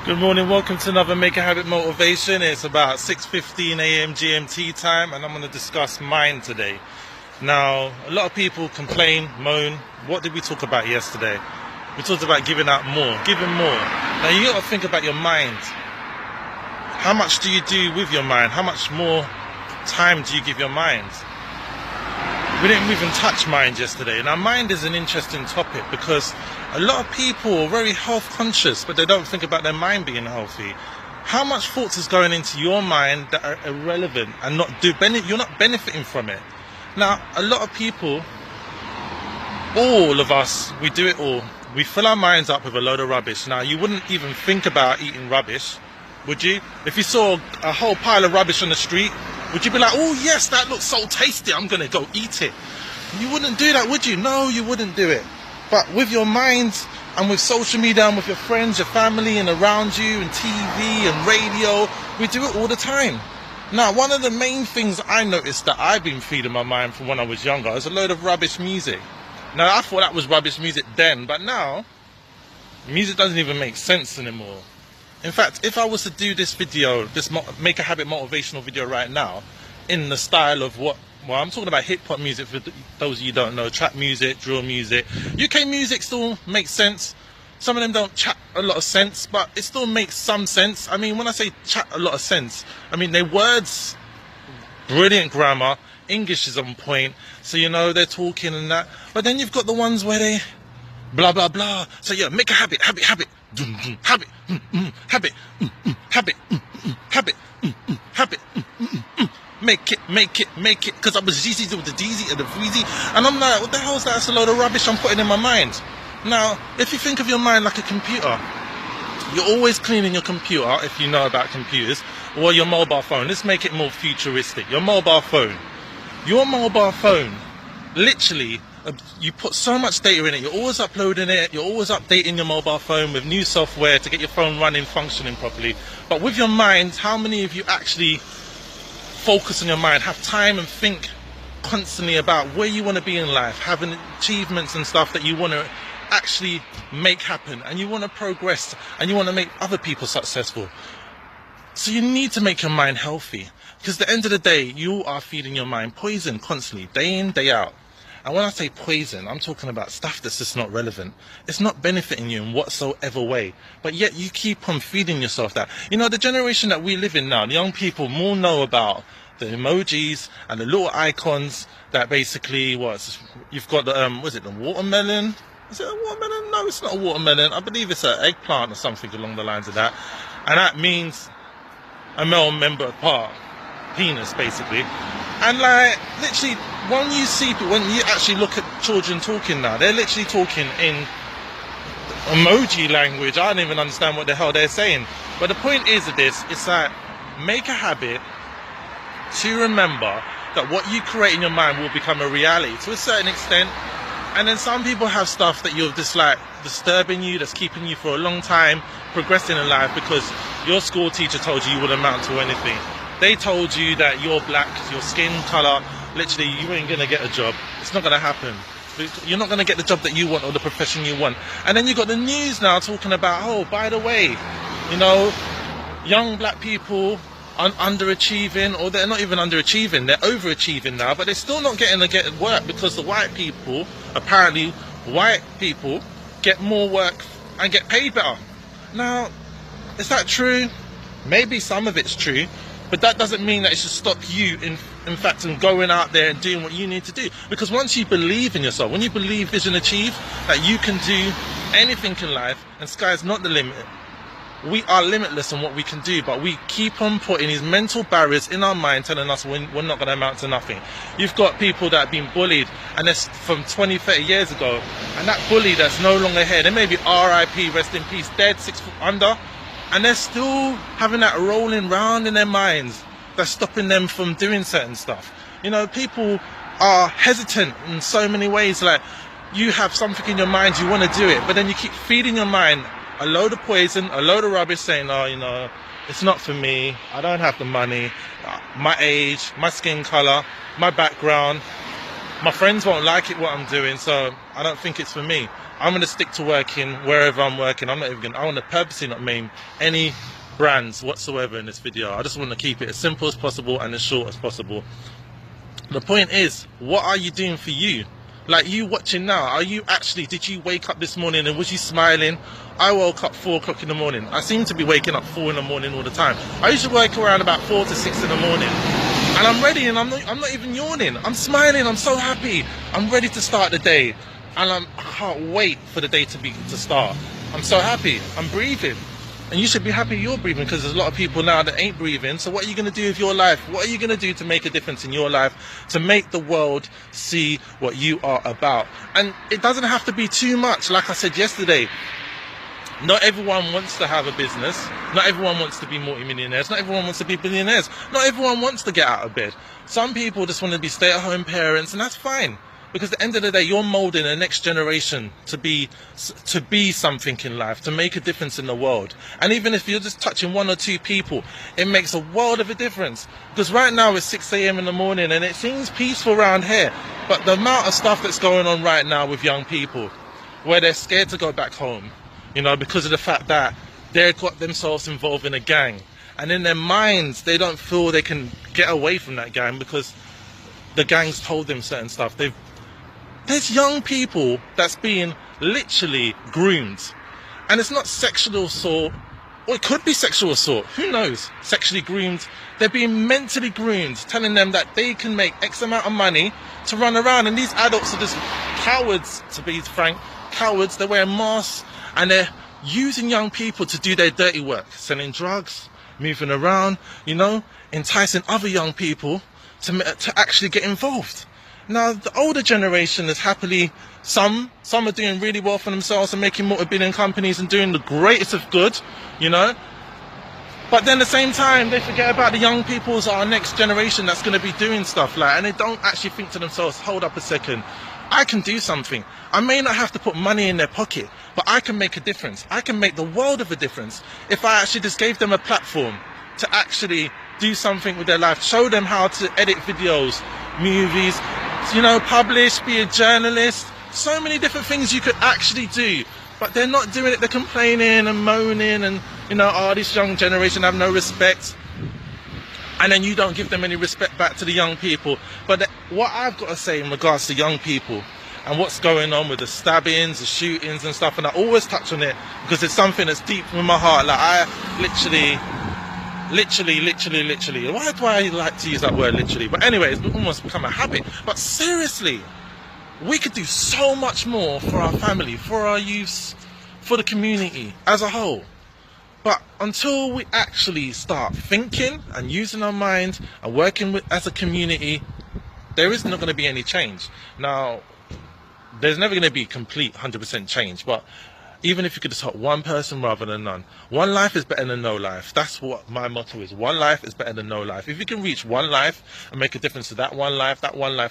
Good morning, welcome to another Make a Habit Motivation. It's about 6:15 a.m. GMT time and I'm going to discuss mind today. Now, a lot of people complain, moan. What did we talk about yesterday? We talked about giving out more, giving more. Now you got to think about your mind. How much do you do with your mind? How much more time do you give your mind? We didn't even touch mind yesterday. Now mind is an interesting topic because a lot of people are very health conscious, but they don't think about their mind being healthy. How much thoughts is going into your mind that are irrelevant and you're not benefiting from it? Now, a lot of people, all of us, we do it all. We fill our minds up with a load of rubbish. Now, you wouldn't even think about eating rubbish, would you? If you saw a whole pile of rubbish on the street, would you be like, oh yes, that looks so tasty, I'm going to go eat it? You wouldn't do that, would you? No, you wouldn't do it. But with your mind and with social media and with your friends, your family and around you and TV and radio, we do it all the time. Now, one of the main things I noticed that I've been feeding my mind from when I was younger is a load of rubbish music. Now, I thought that was rubbish music then, but now, music doesn't even make sense anymore. In fact, if I was to do this video, this Make a Habit motivational video right now, in the style of well, I'm talking about hip-hop music for those of you who don't know, trap music, drill music. UK music still makes sense. Some of them don't chat a lot of sense, but it still makes some sense. I mean, when I say chat a lot of sense, I mean, their words, brilliant grammar, English is on point, so you know they're talking and that. But then you've got the ones where they blah, blah, blah. So yeah, make a habit, habit, habit, habit, habit, habit, habit, habit, make it, because I was Yeezy with the Deezy and the Freezy, and I'm like, what the hell is that? That's a load of rubbish I'm putting in my mind. Now, if you think of your mind like a computer, you're always cleaning your computer, if you know about computers, or your mobile phone. Let's make it more futuristic. Your mobile phone, literally, you put so much data in it, you're always uploading it, you're always updating your mobile phone with new software to get your phone running, functioning properly. But with your mind, how many of you actually focus on your mind, have time and think constantly about where you want to be in life, having achievements and stuff that you want to actually make happen, and you want to progress and you want to make other people successful? So you need to make your mind healthy, because at the end of the day, you are feeding your mind poison constantly, day in, day out. And when I say poison, I'm talking about stuff that's just not relevant. It's not benefiting you in whatsoever way. But yet you keep on feeding yourself that. You know, the generation that we live in now, the young people more know about the emojis and the little icons that basically, you've got the, the watermelon? Is it a watermelon? No, it's not a watermelon. I believe it's an eggplant or something along the lines of that. And that means a male member part, penis basically. And like, literally, when you actually look at children talking now, they're literally talking in emoji language. I don't even understand what the hell they're saying. But the point is of this, it's like, make a habit to remember that what you create in your mind will become a reality to a certain extent. And then some people have stuff that you're just like disturbing you, that's keeping you for a long time progressing in life, because your school teacher told you wouldn't amount to anything. They told you that you're black, your skin colour, literally you ain't going to get a job. It's not going to happen. You're not going to get the job that you want or the profession you want. And then you've got the news now talking about, oh, by the way, you know, young black people are underachieving, or they're not even underachieving, they're overachieving now, but they're still not getting to get work because the white people, apparently white people, get more work and get paid better. Now, is that true? Maybe some of it's true. But that doesn't mean that it should stop you, in fact, in going out there and doing what you need to do. Because once you believe in yourself, when you believe, vision, achieve, that you can do anything in life, and sky's not the limit. We are limitless in what we can do, but we keep on putting these mental barriers in our mind telling us we're not going to amount to nothing. You've got people that have been bullied, and that's from 20, 30 years ago, and that bully that's no longer here, they may be RIP, rest in peace, dead, 6 foot under, and they're still having that rolling round in their minds that's stopping them from doing certain stuff. You know, people are hesitant in so many ways. Like, you have something in your mind, you want to do it, but then you keep feeding your mind a load of poison, a load of rubbish, saying, oh, you know, it's not for me, I don't have the money, my age, my skin colour, my background, My friends won't like it what I'm doing, so I don't think it's for me. I'm going to stick to working wherever I'm working. I'm not even I want to purposely not name any brands whatsoever in this video. I just want to keep it as simple as possible and as short as possible. The point is, what are you doing for you? Like you watching now, did you wake up this morning and was you smiling? I woke up 4 o'clock in the morning. I seem to be waking up 4 in the morning all the time. I usually wake around about 4 to 6 in the morning. And I'm ready, and I'm not even yawning. I'm smiling, I'm so happy. I'm ready to start the day. And I can't wait for the day to start. I'm so happy, I'm breathing. And you should be happy you're breathing, because there's a lot of people now that ain't breathing. So what are you going to do with your life? What are you going to do to make a difference in your life, to make the world see what you are about? And it doesn't have to be too much. Like I said yesterday, not everyone wants to have a business. Not everyone wants to be multimillionaires. Not everyone wants to be billionaires. Not everyone wants to get out of bed. Some people just want to be stay-at-home parents, and that's fine. Because at the end of the day, you're molding the next generation to be something in life, to make a difference in the world. And even if you're just touching 1 or 2 people, it makes a world of a difference. Because right now it's 6 a.m. in the morning and it seems peaceful around here. But the amount of stuff that's going on right now with young people, where they're scared to go back home, you know, because of the fact that they've got themselves involved in a gang. And in their minds, they don't feel they can get away from that gang because the gang's told them certain stuff. There's young people that's being literally groomed. And it's not sexual assault, or it could be sexual assault, who knows? Sexually groomed. They're being mentally groomed, telling them that they can make X amount of money to run around. And these adults are just cowards, to be frank, cowards. They're wearing masks and they're using young people to do their dirty work, selling drugs, moving around, you know, enticing other young people to actually get involved. Now, the older generation is happily, some are doing really well for themselves and making multi-billion companies and doing the greatest of good, you know. But then at the same time, they forget about the young people's our next generation that's going to be doing stuff like, and they don't actually think to themselves, hold up a second, I can do something. I may not have to put money in their pocket, but I can make a difference. I can make the world of a difference if I actually just gave them a platform to actually do something with their life, show them how to edit videos, movies, you know, publish, be a journalist. So many different things you could actually do, but they're not doing it. They're complaining and moaning and, you know, oh, this young generation have no respect. And then you don't give them any respect back to the young people. But what I've got to say in regards to young people and what's going on with the stabbings, the shootings and stuff, and I always touch on it because it's something that's deep in my heart. Like I literally, why do I like to use that word literally? But anyway, it's almost become a habit. But seriously, we could do so much more for our family, for our youths, for the community as a whole. But until we actually start thinking and using our minds and working as a community, there is not going to be any change. Now, there's never going to be complete 100% change, but even if you could just help one person rather than none. One life is better than no life. That's what my motto is. One life is better than no life. If you can reach one life and make a difference to that one life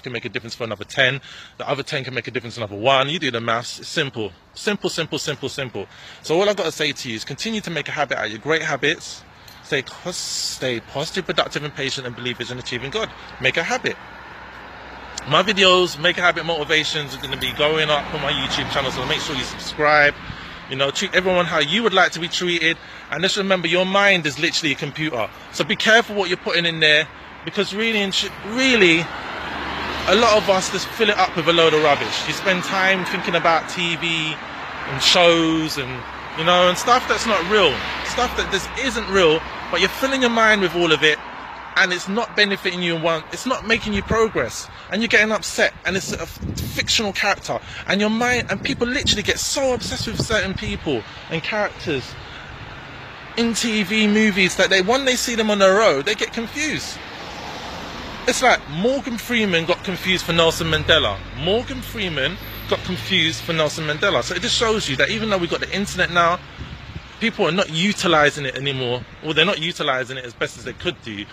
can make a difference for another 10. The other 10 can make a difference to another 1. You do the maths. It's simple. Simple. So all I've got to say to you is continue to make a habit out of your great habits. Stay positive, productive and patient and believers in achieving God. Make a habit. My videos, Make a Habit motivations, are going to be going up on my YouTube channel, so make sure you subscribe. You know, treat everyone how you would like to be treated. And just remember, your mind is literally a computer. So be careful what you're putting in there, because really, a lot of us just fill it up with a load of rubbish. You spend time thinking about TV and shows and, you know, and stuff that's not real. Stuff that just isn't real, but you're filling your mind with all of it. And it's not benefiting you it's not making you progress, and you're getting upset, and it's a fictional character, and your mind, and people literally get so obsessed with certain people and characters in TV, movies, that when they see them on the road, they get confused. It's like Morgan Freeman got confused for Nelson Mandela. Morgan Freeman got confused for Nelson Mandela. So it just shows you that even though we've got the internet now, people are not utilizing it anymore, or they're not utilizing it as best as they could do.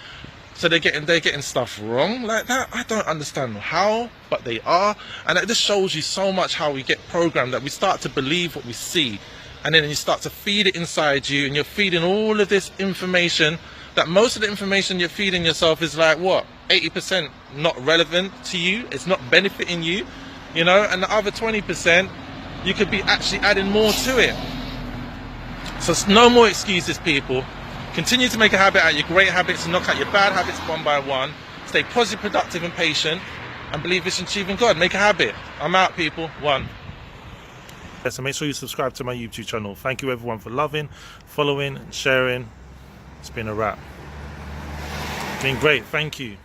So they're getting stuff wrong like that. I don't understand how, but they are. And it just shows you so much how we get programmed, that we start to believe what we see, and then you start to feed it inside you, and you're feeding all of this information, that most of the information you're feeding yourself is like what? 80% not relevant to you, it's not benefiting you, you know, and the other 20%, you could be actually adding more to it. So it's no more excuses, people. Continue to make a habit out of your great habits and knock out your bad habits one by one. Stay positive, productive, and patient, and believe it's achieving God. Make a habit. I'm out, people. One. Yes, and make sure you subscribe to my YouTube channel. Thank you, everyone, for loving, following, and sharing. It's been a wrap. Been great. Thank you.